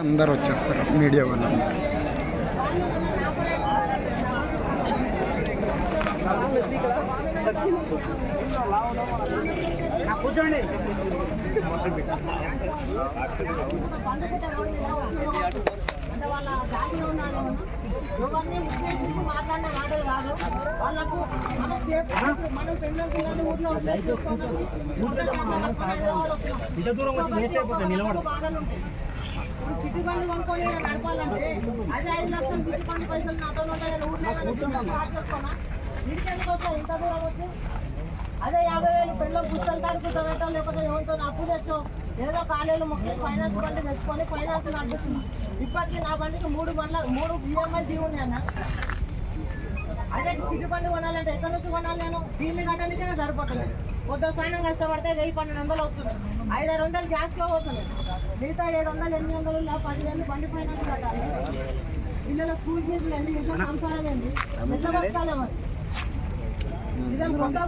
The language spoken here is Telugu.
అందరు వచ్చేస్తారు మీడియా వాళ్ళందరూ. కూర్చోండి. అంటే వాళ్ళ జాతిలో ఉన్నారు ఎవరిని ఉద్దేశించి మాట్లాడిన మాటలు కాదు. వాళ్ళకు మనం పెళ్ళం పిల్లలు ఊర్లో బాధలు ఉంటాయి. సిటీ బండి కొనుక్కొని నడపాలంటే అదే 5 లక్షలు సిటీ బండి పైసలు నాతో ఉంటాయి. ఊర్లో మాట్లాడుకోనా ఇంటికి వస్తాయి ఇంత దూరం వచ్చి అదే 50,000 పెళ్ళం పుస్తకాలు తాడుకుంటూ పెట్టాం. లేకపోతే ఎవరితో అప్పు తెచ్చో ఏదో కాలేజీలు మొక్కి ఫైనాన్స్ బండి తెచ్చుకొని ఫైనాన్స్ నడుపుతుంది. ఇప్పటికీ నా బండికి 3 ఈఎంఐ డ్యూ ఉంది అన్న. అదే సిటీ బండి కొనాలంటే ఎక్కడి నుంచి కొనాలి? నేను దీన్ని కట్టడానికైనా సరిపోతుంది. కొద్ది స్నానం కష్టపడితే 1000-1200 వస్తుంది. 500-600 గ్యాస్లో పోతుంది. మిగతా 700-800 10,000 బండి ఫైనాన్స్ కట్టాలి. పిల్లల స్కూల్ ఫీజులు ఏంటి? ఇంట్లో సంసారం ఏంటి? ఎట్లా బతకాలి మరి? ఇదే కొత్త